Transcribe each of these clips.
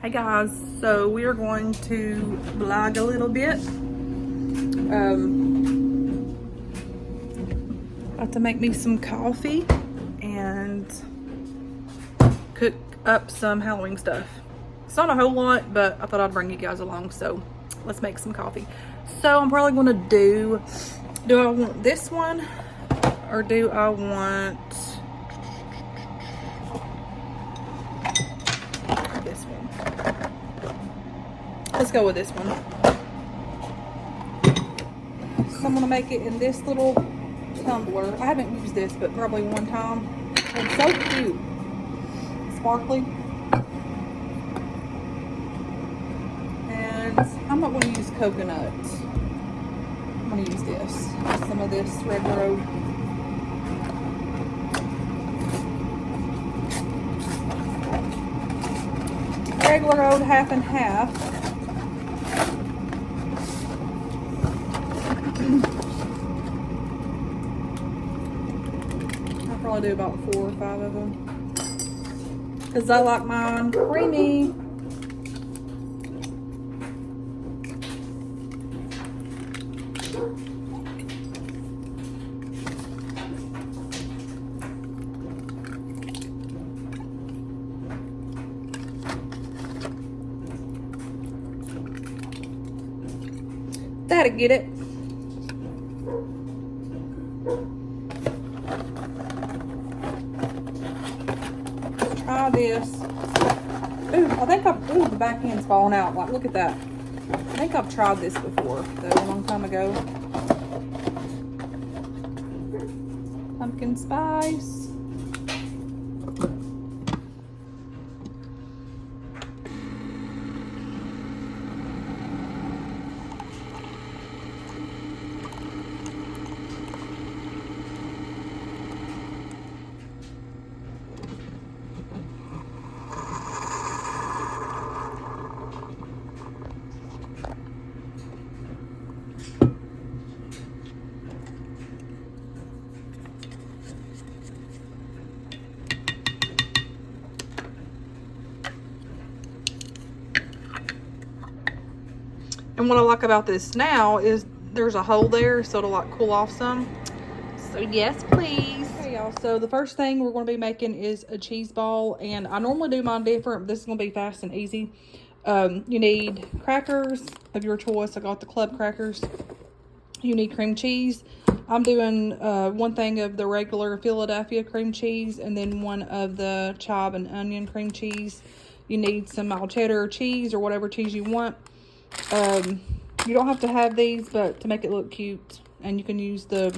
Hey guys, so we are going to vlog a little bit. About to make me some coffee and cook up some Halloween stuff. It's not a whole lot, but I thought I'd bring you guys along, so let's make some coffee. So I'm probably gonna do I want this one or do I want this one? Let's go with this one. So I'm gonna make it in this little tumbler. I haven't used this, but probably one time. It's so cute, sparkly. And I'm not gonna use coconut. I'm gonna use this. Some of this regular old. Regular old half and half. I'll probably do about 4 or 5 of them. Because I like mine creamy. That'll get it. Let's try this. Ooh, I think the back end's falling out. Like, look at that. I think I've tried this before, though, a long time ago. Pumpkin spice. And what I like about this now is there's a hole there, so it'll like cool off some. So yes, please. Okay, y'all. So the first thing we're going to be making is a cheese ball, and I normally do mine different. This is going to be fast and easy. You need crackers of your choice. I got the club crackers. You need cream cheese. I'm doing 1 thing of the regular Philadelphia cream cheese, and then 1 of the chive and onion cream cheese. You need some mild cheddar cheese or whatever cheese you want. You don't have to have these, but to make it look cute, and you can use the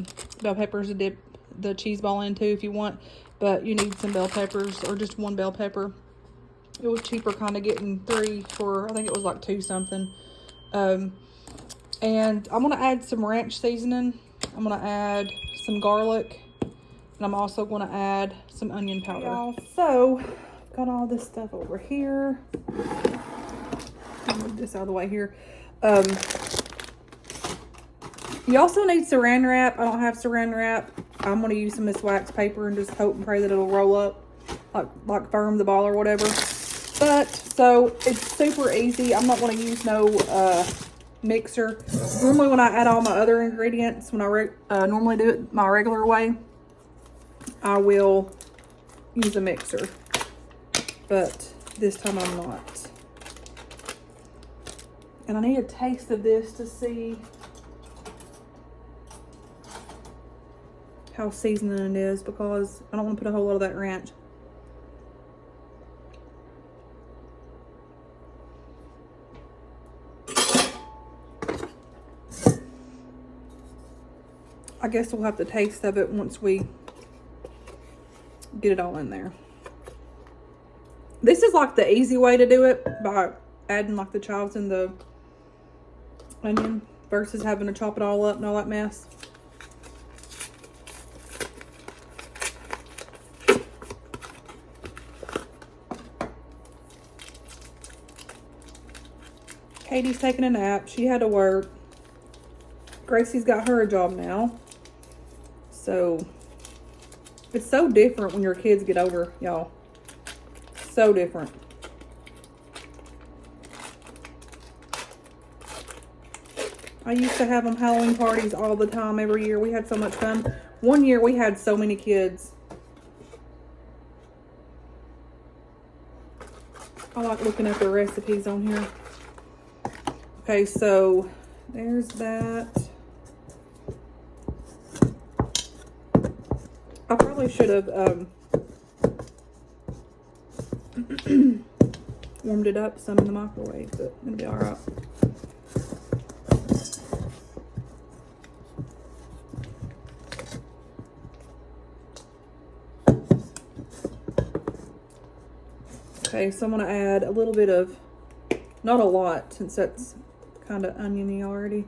bell peppers to dip the cheese ball into if you want, but you need some bell peppers or just 1 bell pepper. It was cheaper kind of getting 3 for, I think it was like 2 something. And I'm going to add some ranch seasoning. I'm going to add some garlic, and I'm also going to add some onion powder. Y'all, so I've got all this stuff over here. Move this out of the way here. You also need saran wrap. I don't have saran wrap. I'm going to use some of this wax paper and just hope and pray that it'll roll up like firm the ball or whatever. But so it's super easy. I'm not going to use no mixer. Normally when I add all my other ingredients, when I normally do it my regular way, I will use a mixer, but this time I'm not. And I need a taste of this to see how seasoning it is, because I don't want to put a whole lot of that ranch. I guess we'll have the taste of it once we get it all in there. This is like the easy way to do it, by adding like the chives and the onion versus having to chop it all up and all that mess. Katie's taking a nap. She had to work. Gracie's got her a job now. So it's so different when your kids get older, y'all. So different. I used to have them Halloween parties all the time every year. We had so much fun. One year we had so many kids. I like looking at the recipes on here. Okay, so there's that. I probably should have warmed it up some in the microwave, but it'll be all right. Okay, so I'm going to add a little bit of, not a lot, since that's kind of oniony already.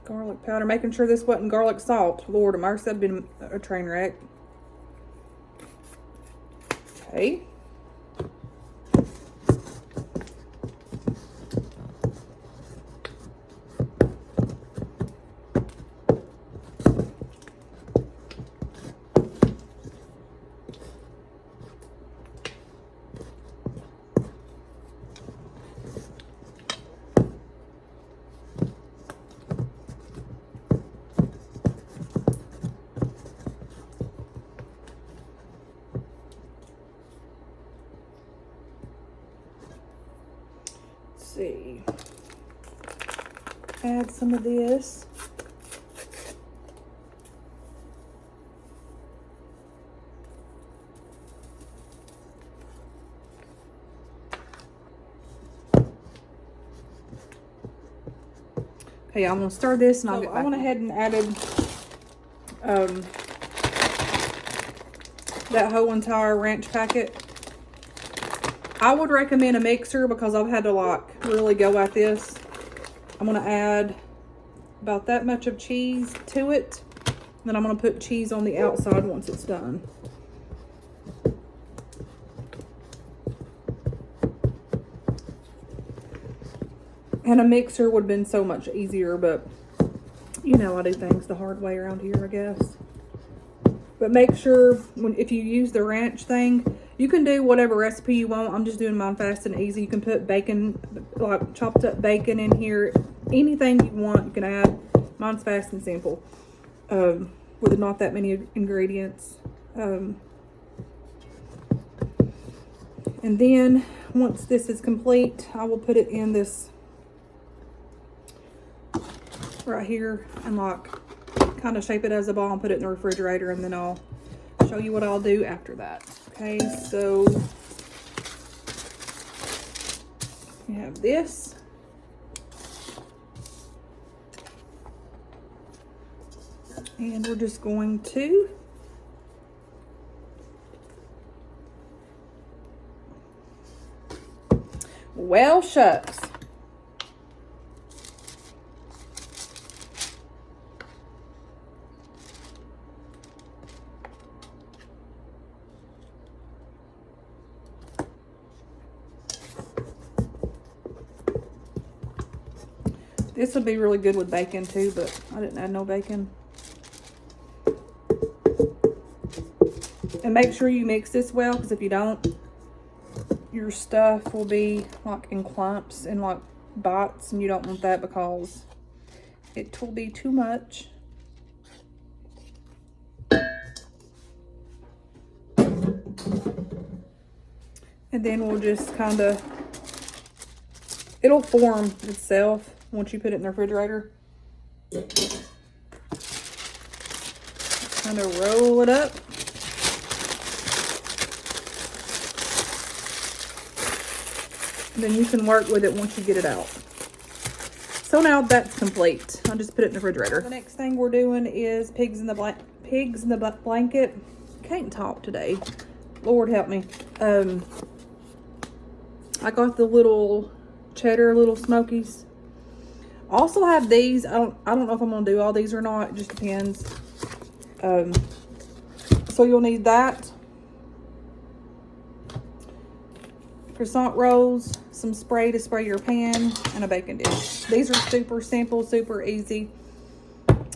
Garlic powder, making sure this wasn't garlic salt. Lord of mercy, that'd been a train wreck. Okay. See, add some of this. Okay, I'm gonna stir this and I'll get back. I went ahead and added that whole entire ranch packet. I would recommend a mixer because I've had to like really go at this. I'm going to add about that much of cheese to it. Then I'm going to put cheese on the outside once it's done. And a mixer would have been so much easier, but you know I do things the hard way around here, I guess. But make sure if you use the ranch thing, you can do whatever recipe you want. I'm just doing mine fast and easy. You can put bacon, like chopped up bacon in here. Anything you want, you can add. Mine's fast and simple, with not that many ingredients. And then once this is complete, I will put it in this right here and like kind of shape it as a ball and put it in the refrigerator, and then I'll show you what I'll do after that. Okay, so we have this. And we're just going to well shucks. This would be really good with bacon too, but I didn't add no bacon. And make sure you mix this well, because if you don't, your stuff will be like in clumps and like bites, and you don't want that because it will be too much. And then we'll just kind of, it'll form itself once you put it in the refrigerator. Kind of roll it up. And then you can work with it once you get it out. So now that's complete. I'll just put it in the refrigerator. The next thing we're doing is pigs in the blanket. Can't talk today. Lord help me. I got the little cheddar little smokies. Also have these. I don't know if I'm gonna do all these or not. It just depends. So you'll need that, croissant rolls, some spray to spray your pan, and a baking dish. These are super simple, super easy.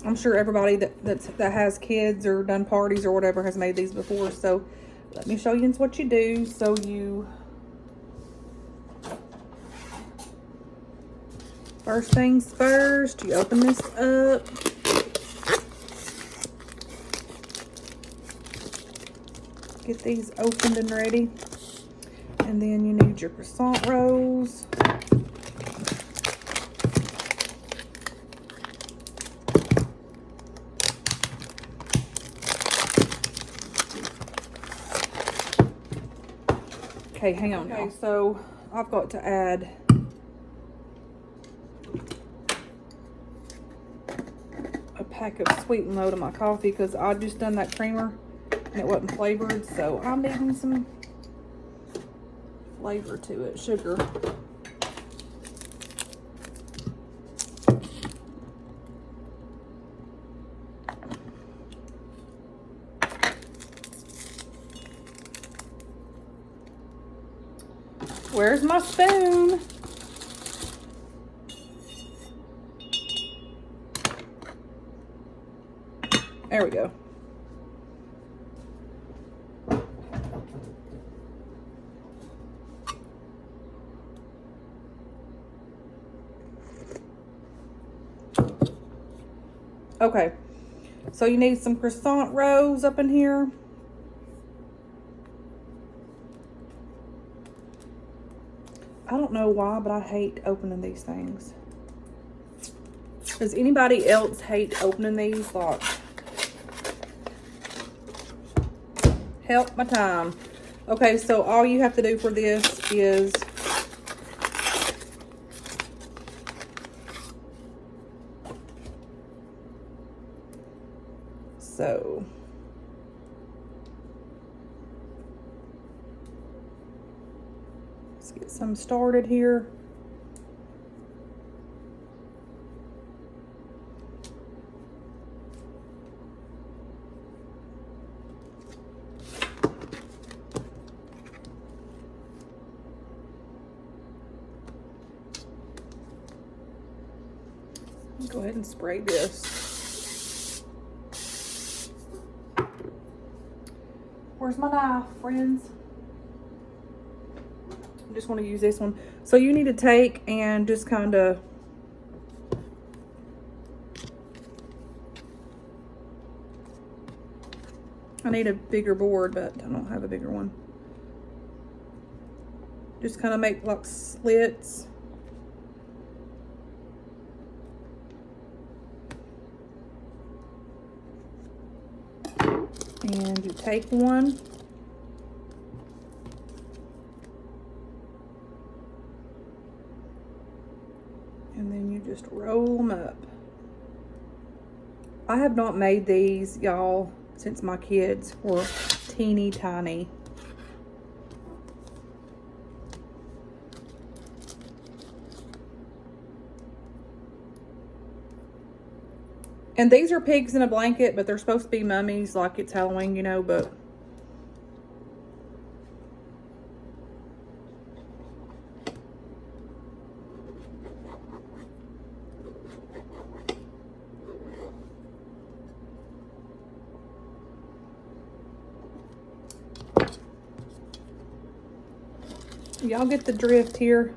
I'm sure everybody that has kids or done parties or whatever has made these before. So Let me show you what you do. So you, first things first, you open this up. Get these opened and ready. And then you need your croissant rolls. Okay, hang on. Okay, so I've got to add a pack of Sweet and Low to my coffee because I just done that creamer and it wasn't flavored, so I'm needing some flavor to it, sugar. Where's my spoon? There we go. Okay, so you need some croissant rolls up in here. I don't know why, but I hate opening these things. Does anybody else hate opening these? Like, help my time. Okay, so all you have to do for this is so let's get some started here. Go ahead and spray this. Where's my knife, friends? I just want to use this one. So you need to take and just kind of I need a bigger board, but I don't have a bigger one. Just kind of make like slits. And you take one. And then you just roll them up. I have not made these, y'all, since my kids were teeny tiny. And these are pigs in a blanket, but they're supposed to be mummies, like it's Halloween, you know, but y'all get the drift here.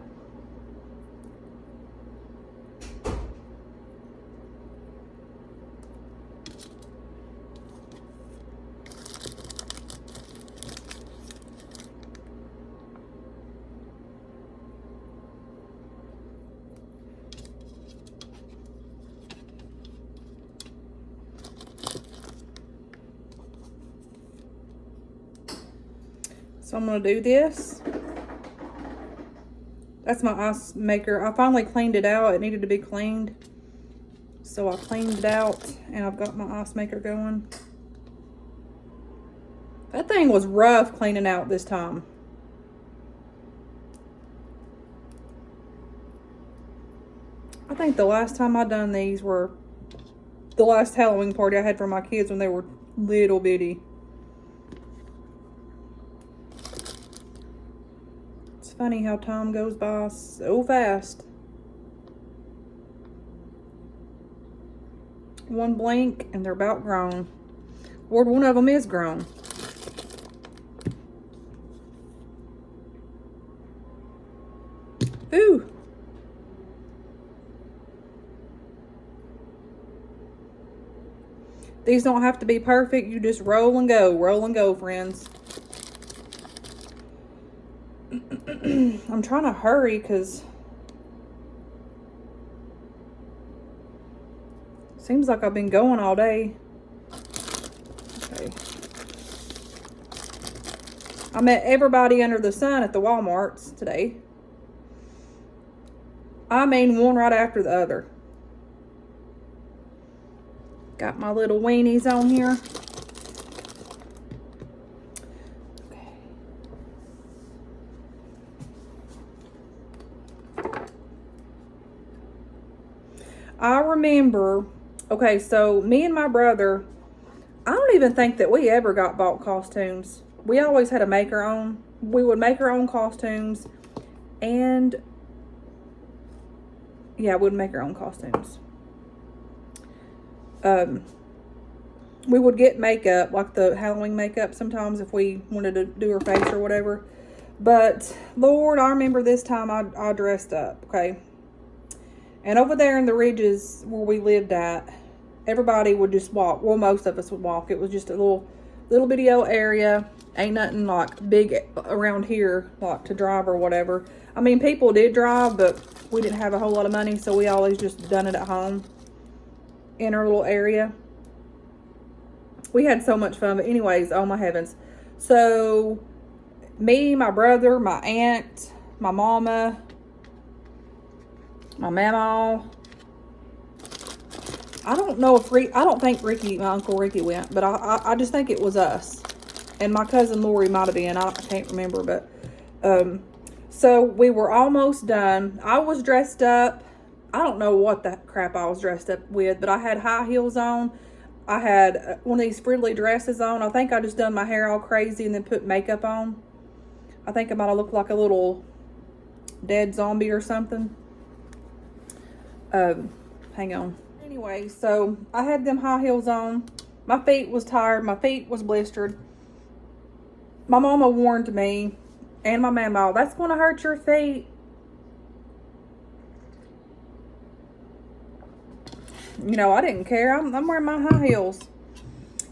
So I'm going to do this. That's my ice maker. I finally cleaned it out. It needed to be cleaned. So I cleaned it out and I've got my ice maker going. That thing was rough cleaning out this time. I think the last time I done these were the last Halloween party I had for my kids when they were little bitty. It's funny how time goes by so fast. One blink and they're about grown. Lord, one of them is grown. These don't have to be perfect. You just roll and go, friends. I'm trying to hurry because seems like I've been going all day. Okay. I met everybody under the sun at the Walmarts today. I mean, one right after the other. Got my little weenies on here. I remember, okay, so me and my brother, I don't even think that we ever bought costumes. We always had to make our own. We would make our own costumes, and yeah, we'd make our own costumes. We would get makeup, like the Halloween makeup sometimes if we wanted to do our face or whatever. But, Lord, I remember this time I dressed up, okay? And over there in the ridges where we lived at, everybody would just walk. Well, most of us would walk. It was just a little bitty old area. Ain't nothing like big around here, like to drive or whatever. I mean, people did drive, but we didn't have a whole lot of money, so we always just done it at home in our little area. We had so much fun, but anyways, oh my heavens. So, me, my brother, my aunt, my mama, my mama. I don't know if I don't think Ricky, my Uncle Ricky went, but I just think it was us. And my cousin Lori might have been. I can't remember, but so we were almost done. I was dressed up. I don't know what the crap I was dressed up with, but I had high heels on. I had one of these friendly dresses on. I think I just done my hair all crazy and then put makeup on. I think I might have looked like a little dead zombie or something. Hang on. Anyway, so I had them high heels on. My feet was tired. My feet was blistered. My mama warned me and my mama, that's going to hurt your feet. You know, I didn't care. I'm wearing my high heels.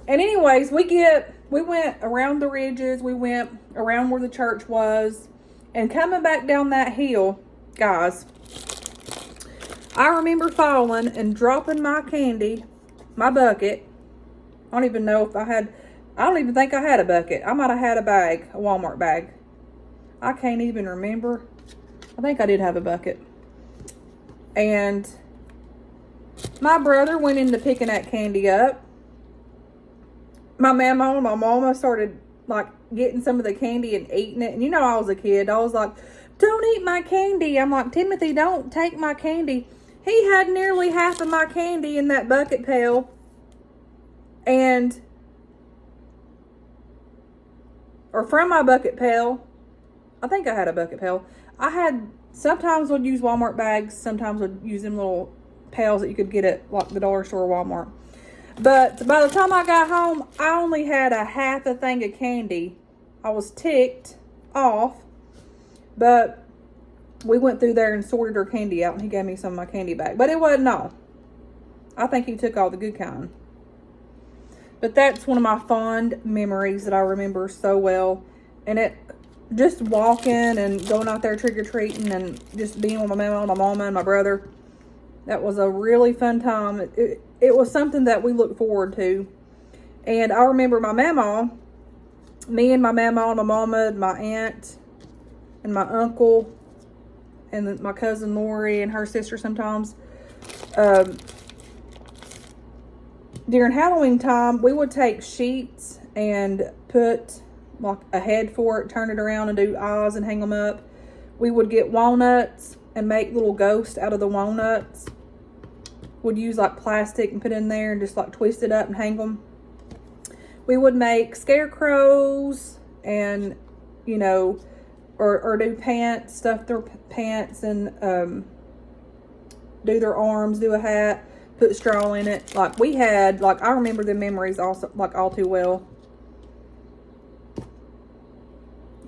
And anyways, we went around the ridges. We went around where the church was. And coming back down that hill, guys, I remember falling and dropping my candy, my bucket. I don't even think I had a bucket. I might have had a bag, a Walmart bag. I can't even remember. I think I did have a bucket. And my brother went into picking that candy up. My mama and my mama started like getting some of the candy and eating it. And you know, I was a kid. I was like, don't eat my candy. I'm like, Timothy, don't take my candy. He had nearly half of my candy in that bucket pail. Or from my bucket pail. I think I had a bucket pail. Sometimes would use Walmart bags. Sometimes would use them little pails that you could get at like the dollar store or Walmart. But by the time I got home, I only had a half a thing of candy. I was ticked off. But we went through there and sorted our candy out, and he gave me some of my candy back. But it wasn't all. I think he took all the good kind. But that's one of my fond memories that I remember so well. And it just walking and going out there trick-or-treating and just being with my mama and my brother. That was a really fun time. It was something that we looked forward to. And I remember me and my mama and my mama and my aunt and my uncle and my cousin Lori and her sister sometimes. During Halloween time, we would take sheets and put like a head for it, turn it around and do eyes and hang them up. We would get walnuts and make little ghosts out of the walnuts. Would use like plastic and put in there and just like twist it up and hang them. We would make scarecrows and, you know, or do pants, stuff their pants and do their arms, do a hat, put straw in it. Like we had, like I remember the memories also like all too well.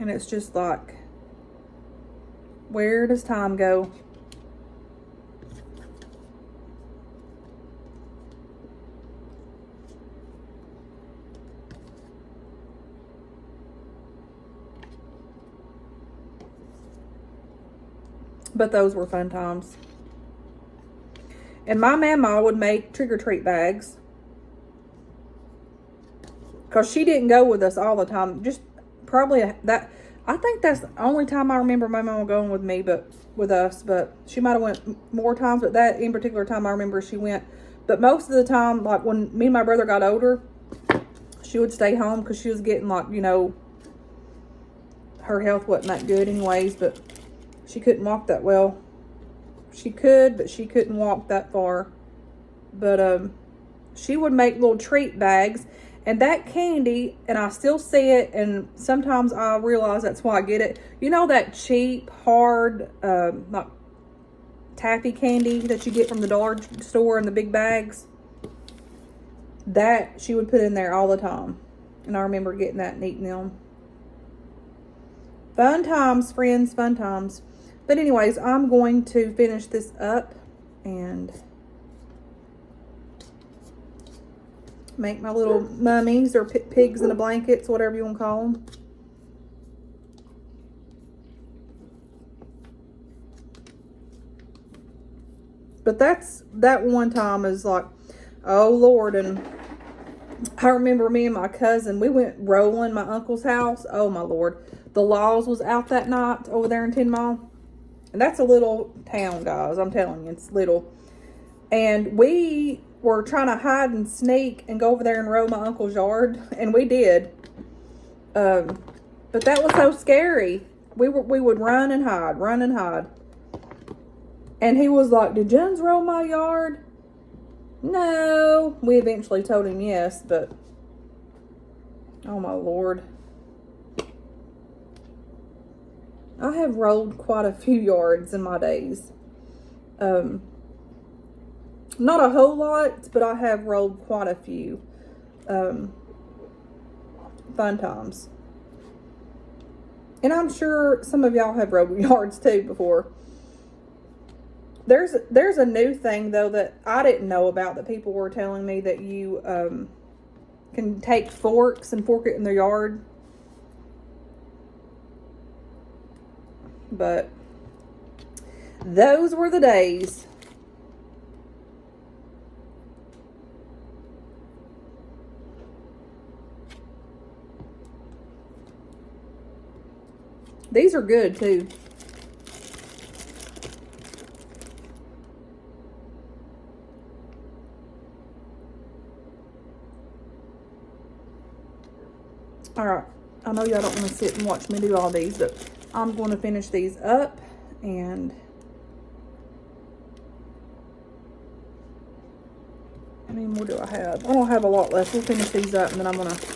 And it's just like, where does time go? But those were fun times. And my mama would make trick-or-treat bags. Because she didn't go with us all the time. Just probably that. I think that's the only time I remember my mama going with me, but with us. But she might have went more times. But that in particular time I remember she went. But most of the time, like when me and my brother got older, she would stay home because she was getting like, you know, her health wasn't that good anyways. But she couldn't walk that well. She could, but she couldn't walk that far. But she would make little treat bags. And that candy, and I still see it, and sometimes I realize that's why I get it. You know that cheap, hard, like taffy candy that you get from the dollar store in the big bags? That she would put in there all the time. And I remember getting that and eating them. Fun times, friends, fun times. But anyways, I'm going to finish this up and make my little mummies or pigs in the blankets, whatever you want to call them. But that one time is like, oh Lord. And I remember me and my cousin, we went rolling my uncle's house. Oh my Lord. The Laws was out that night over there in 10 Mile. And that's a little town, guys. I'm telling you, it's little. And we were trying to hide and sneak and go over there and roll my uncle's yard. And we did. But that was so scary. We would run and hide, run and hide. And he was like, did Jones roll my yard? No. We eventually told him yes, but oh my Lord. I have rolled quite a few yards in my days. Not a whole lot, but I have rolled quite a few. Fun times. And I'm sure some of y'all have rolled yards too before. There's a new thing though that I didn't know about that people were telling me, that you can take forks and fork it in their yard. But those were the days. These are good too. Alright, I know y'all don't want to sit and watch me do all these, but I'm going to finish these up. And how many more do I have? I don't have a lot left. We'll finish these up and then I'm going to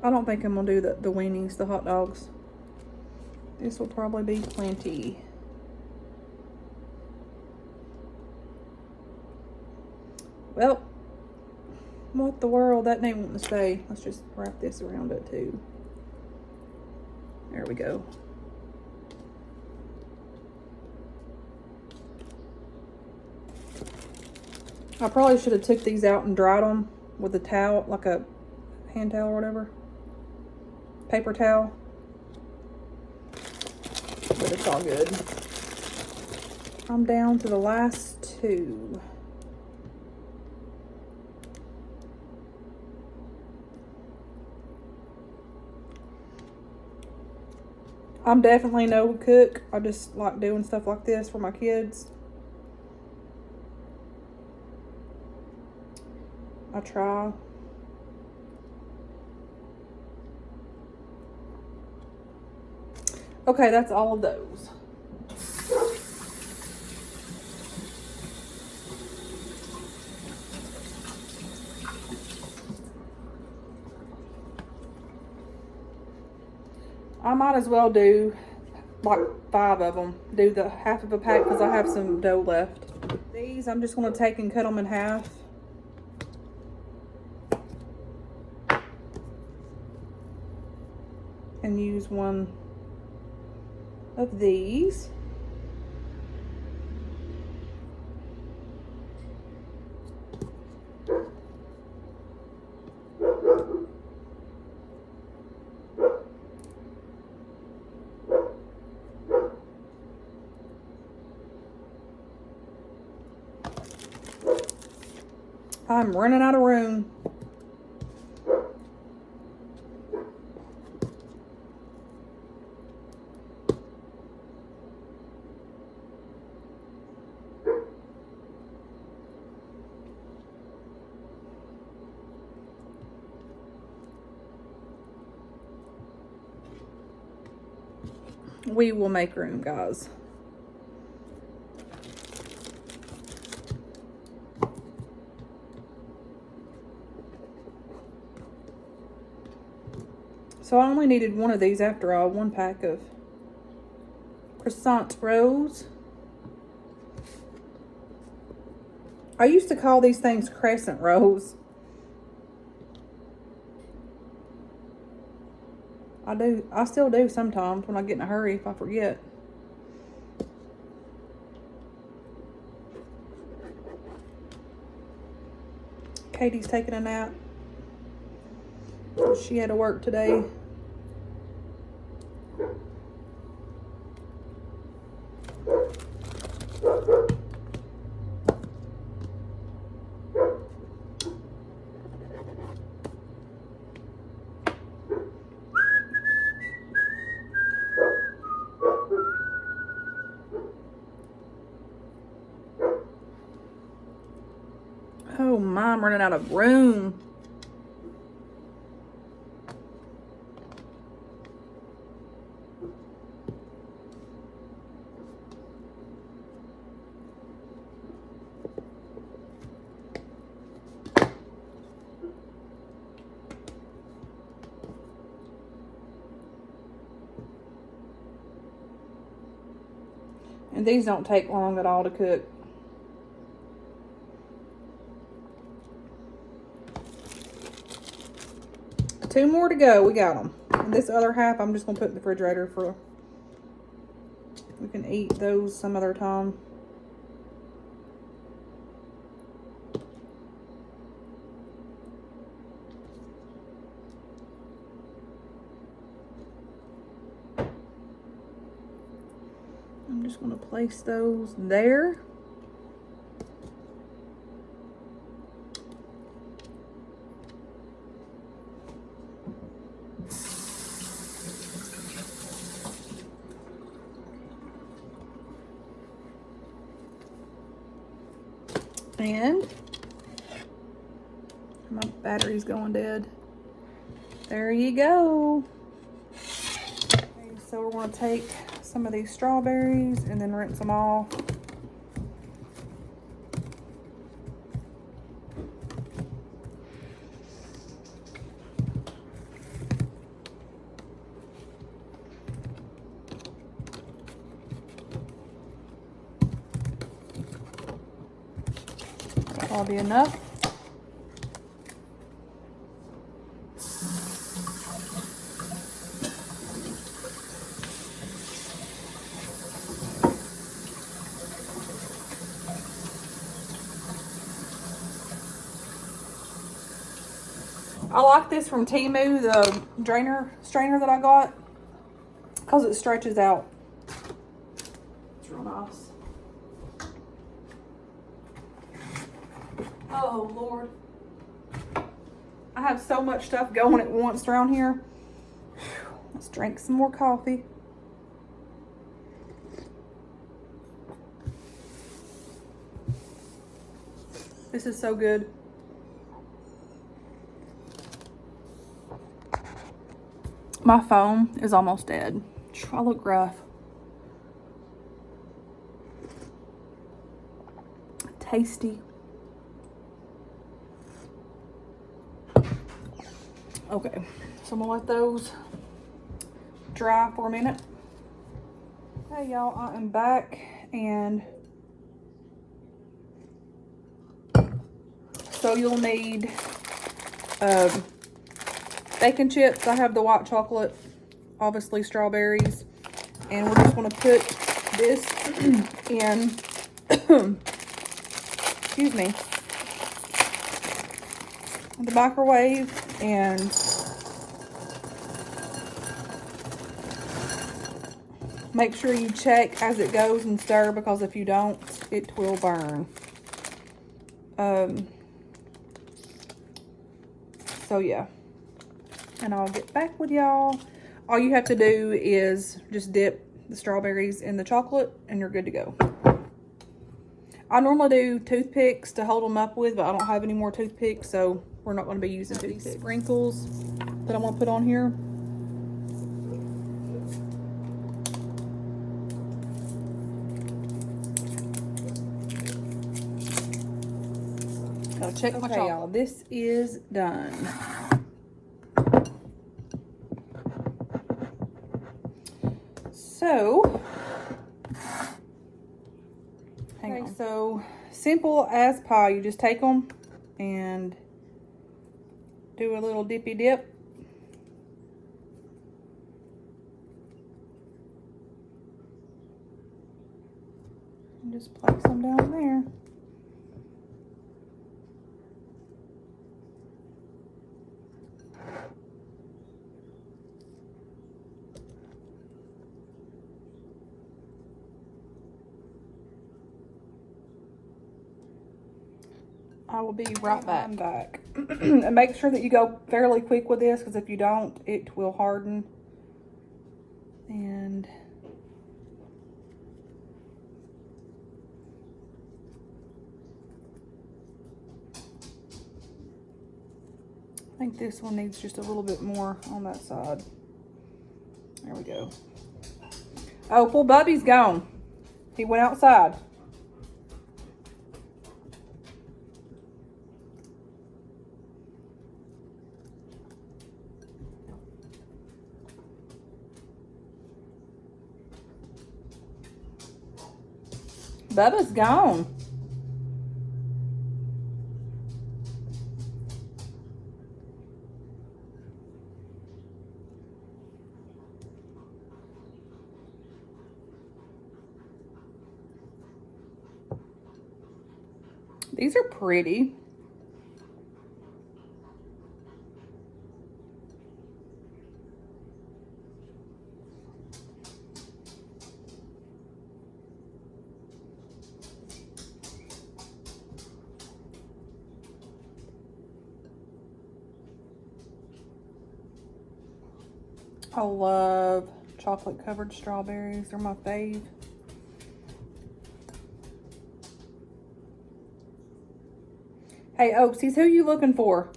I don't think I'm going to do the weenies, the hot dogs. This will probably be plenty. Well, what the world? That ain't wanting to stay. Let's just wrap this around it too. There we go. I probably should have took these out and dried them with a towel, like a hand towel or whatever. Paper towel. But it's all good. I'm down to the last two. I'm definitely no cook. I just like doing stuff like this for my kids. I try. Okay, that's all of those. I might as well do like 5 of them. Do the half of a pack because I have some dough left. These I'm just going to take and cut them in half. And use one of these. I'm running out of room. We will make room, guys. So I only needed one of these after all, 1 pack of croissant rolls. I used to call these things crescent rolls. I still do sometimes when I get in a hurry if I forget. Katie's taking a nap. She had to work today. Oh, I'm running out of room. And these don't take long at all to cook. Two more to go. We got them. And this other half, I'm just going to put in the refrigerator for... We can eat those some other time. I'm just going to place those there. And my battery's going dead. There you go. Okay, so we're going to take some of these strawberries and then rinse them off. That'll be enough. I like this from Temu, the strainer that I got, because it stretches out. It's real nice. Oh, Lord. I have so much stuff going at once around here. Let's drink some more coffee. This is so good. My phone is almost dead. I look rough. Tasty. Okay, so I'm gonna let those dry for a minute. Hey y'all, I am back, and so you'll need bacon chips. I have the white chocolate, obviously strawberries, and we're just gonna put this in excuse me, the microwave, and make sure you check as it goes and stir, because if you don't, it will burn. So yeah, and I'll get back with y'all. All you have to do is just dip the strawberries in the chocolate and you're good to go. I normally do toothpicks to hold them up with, but I don't have any more toothpicks, so we're not going to be using these sprinkles that I'm going to put on here. Gotta check my chocolate. Y'all, this is done. So, hang on. So, simple as pie. You just take them and do a little dippy dip. And just place them down there. I will be right back. I'm back. And make sure that you go fairly quick with this, because if you don't, it will harden. And I think this one needs just a little bit more on that side. There we go. Oh, well, Bubby's gone. He went outside. Bubba's gone. These are pretty. I love chocolate covered strawberries. They're my fave. Hey, Oopsies, who you looking for?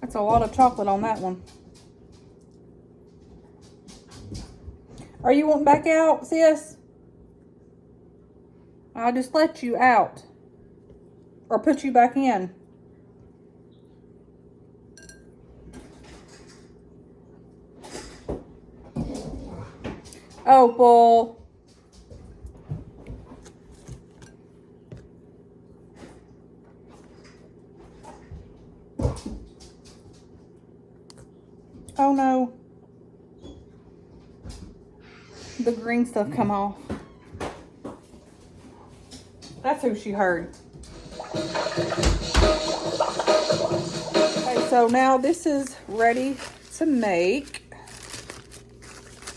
That's a lot of chocolate on that one. Are you wanting back out, sis? I'll just let you out. Or put you back in. Opal. Oh no. The green stuff come off. That's who she heard. Okay, so now this is ready to make.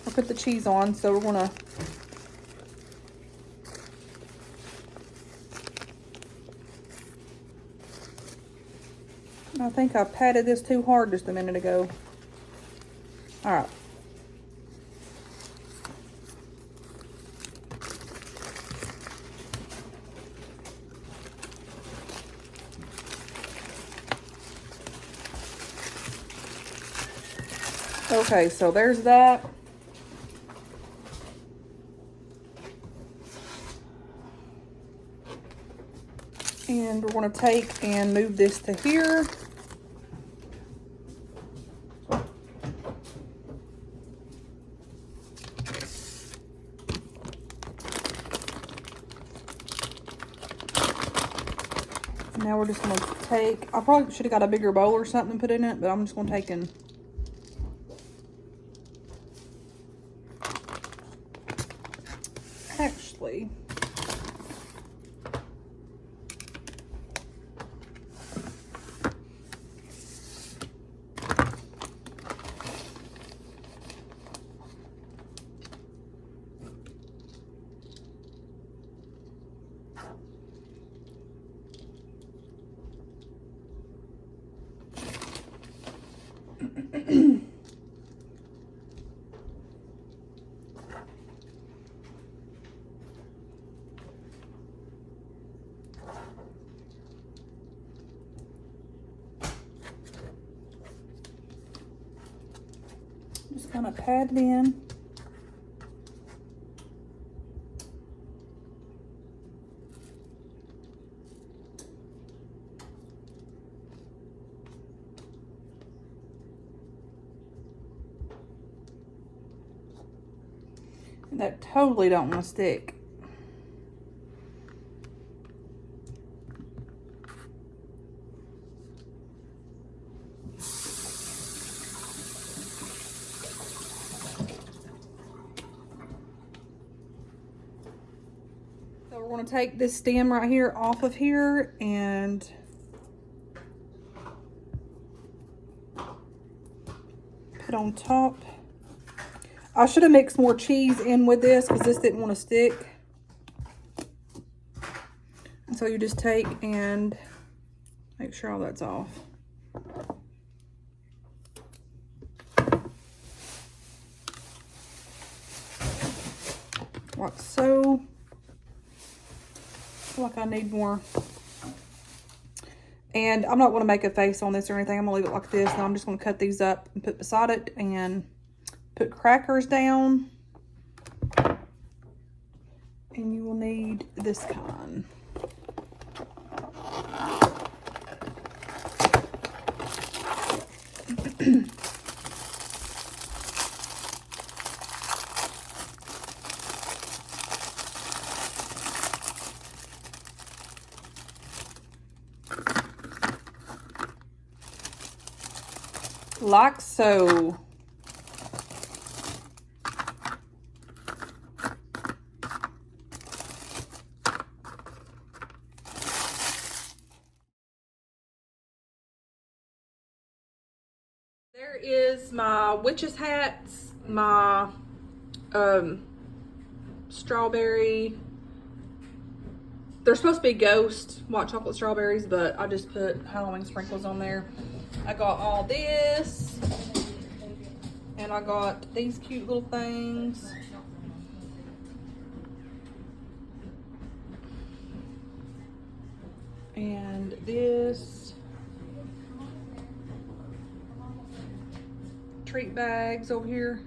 I'll put the cheese on, so we're gonna I think I patted this too hard just a minute ago. All right. Okay, so there's that. And we're going to take and move this to here. Now we're just going to take, I probably should have got a bigger bowl or something to put in it, but I'm just going to take and actually, Just kind of pat it in. That totally don't want to stick. So we're going to take this stem right here off of here and put on top. I should have mixed more cheese in with this because this didn't want to stick. And so you just take and make sure all that's off. Like so. I feel like I need more. And I'm not going to make a face on this or anything. I'm going to leave it like this. And I'm just going to cut these up and put beside it and put crackers down. And you will need this kind. Like so. There is my witch's hats, my strawberry. They're supposed to be ghost white chocolate strawberries, but I just put Halloween sprinkles on there. I got all this, and I got these cute little things. And this. Treat bags over here.